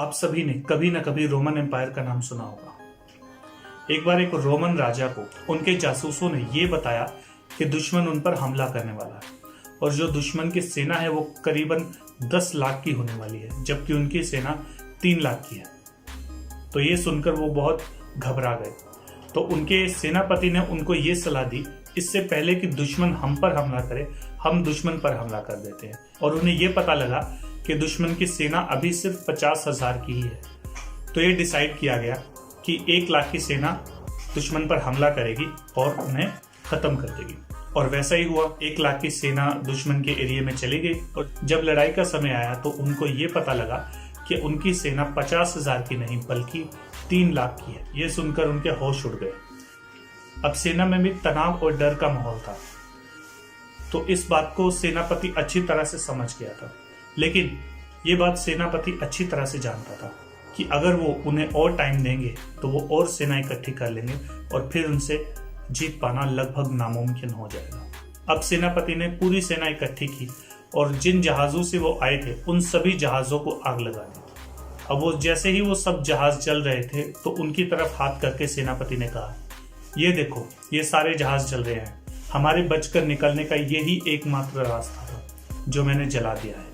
आप सभी ने कभी न कभी रोमन एम्पायर का नाम सुना होगा। एक बार एक रोमन राजा को उनके जासूसों ने यह बताया कि दुश्मन उन पर हमला करने वाला है और जो दुश्मन की सेना है वो करीबन 10 लाख की होने वाली है, जबकि उनकी सेना 3 लाख की है। तो ये सुनकर वो बहुत घबरा गए। तो उनके सेनापति ने उनको ये सलाह दी, इससे पहले कि दुश्मन हम पर हमला करे, हम दुश्मन पर हमला कर देते हैं। और उन्हें ये पता लगा कि दुश्मन की सेना अभी सिर्फ 50,000 की ही है। तो ये डिसाइड किया गया कि 1 लाख की सेना दुश्मन पर हमला करेगी और उन्हें खत्म कर देगी। और वैसा ही हुआ। 1 लाख की सेना दुश्मन के एरिया में चली गई और जब लड़ाई का समय आया तो उनको ये पता लगा कि उनकी सेना 50,000 की नहीं बल्कि 3 लाख की है। ये सुनकर उनके होश उड़ गए। अब सेना में भी तनाव और डर का माहौल था। तो इस बात को सेनापति अच्छी तरह से समझ गया था, लेकिन ये बात सेनापति अच्छी तरह से जानता था कि अगर वो उन्हें और टाइम देंगे तो वो और सेना इकट्ठी कर लेंगे और फिर उनसे जीत पाना लगभग नामुमकिन हो जाएगा। अब सेनापति ने पूरी सेना इकट्ठी की और जिन जहाजों से वो आए थे उन सभी जहाजों को आग लगा दी। अब वो जैसे ही वो सब जहाज चल रहे थे तो उनकी तरफ हाथ करके सेनापति ने कहा, ये देखो, ये सारे जहाज जल रहे हैं। हमारे बचकर निकलने का यही एकमात्र रास्ता था जो मैंने जला दिया है।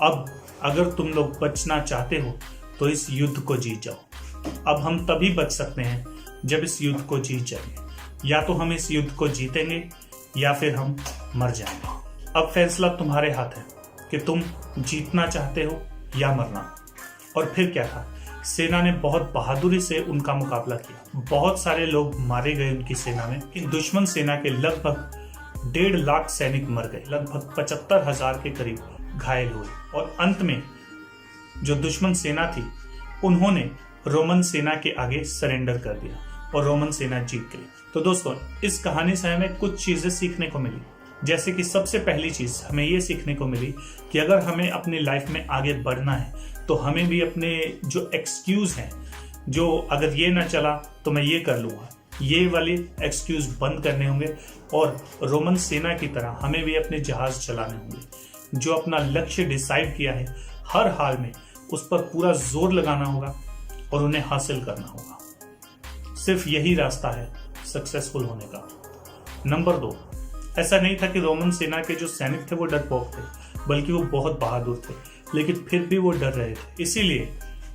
अब अगर तुम लोग बचना चाहते हो तो इस युद्ध को जीत जाओ। अब हम तभी बच सकते हैं जब इस युद्ध को जीत जाएंगे। या तो हम इस युद्ध को जीतेंगे या फिर हम मर जाएंगे। अब फैसला तुम्हारे हाथ है कि तुम जीतना चाहते हो या मरना। और फिर क्या था, सेना ने बहुत बहादुरी से उनका मुकाबला किया। बहुत सारे लोग मारे गए उनकी सेना में। इन दुश्मन सेना के लगभग 1.5 लाख सैनिक मर गए, लगभग 75,000 के करीब घायल हुए और अंत में जो दुश्मन सेना थी उन्होंने रोमन सेना के आगे सरेंडर कर दिया और रोमन सेना जीत गई। तो दोस्तों, इस कहानी से हमें कुछ चीजें सीखने को मिली। जैसे कि सबसे पहली चीज हमें ये सीखने को मिली कि अगर हमें अपनी लाइफ में आगे बढ़ना है तो हमें भी अपने जो एक्सक्यूज हैं, जो अगर ये ना चला तो मैं ये कर लूंगा, ये वाले एक्सक्यूज बंद करने होंगे और रोमन सेना की तरह हमें भी अपने जहाज चलाने होंगे। जो अपना लक्ष्य डिसाइड किया है हर हाल में उस पर पूरा जोर लगाना होगा और उन्हें हासिल करना होगा। सिर्फ यही रास्ता है सक्सेसफुल होने का। नंबर 2, ऐसा नहीं था कि रोमन सेना के जो सैनिक थे वो डरपोक थे, बल्कि वो बहुत बहादुर थे, लेकिन फिर भी वो डर रहे थे। इसीलिए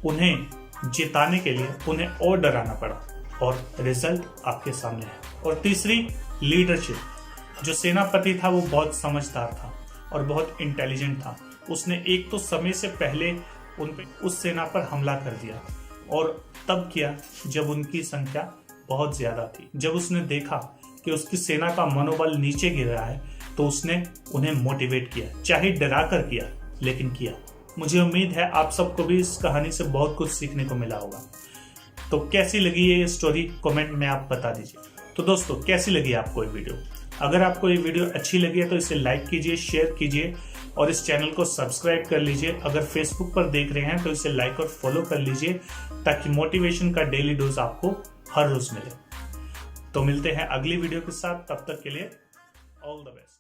उन्हें जिताने के लिए उन्हें और डराना पड़ा और रिजल्ट आपके सामने है। और तीसरी, लीडरशिप। जो सेनापति था वो बहुत समझदार था और बहुत इंटेलिजेंट था। उसने एक तो समय से पहले उस सेना पर हमला कर दिया और तब किया जब उनकी संख्या बहुत ज्यादा थी। जब उसने देखा कि उसकी सेना का मनोबल नीचे गिर रहा है तो उसने उन्हें मोटिवेट किया, चाहे डरा कर किया, लेकिन किया। मुझे उम्मीद है आप सबको भी इस कहानी से बहुत कुछ सीखने को मिला होगा। तो कैसी लगी ये स्टोरी कमेंट में आप बता दीजिए। तो दोस्तों, कैसी लगी आपको ये वीडियो? अगर आपको ये वीडियो अच्छी लगी है तो इसे लाइक कीजिए, शेयर कीजिए और इस चैनल को सब्सक्राइब कर लीजिए। अगर फेसबुक पर देख रहे हैं तो इसे लाइक और फॉलो कर लीजिए ताकि मोटिवेशन का डेली डोज आपको हर रोज मिले। तो मिलते हैं अगली वीडियो के साथ, तब तक के लिए ऑल द बेस्ट।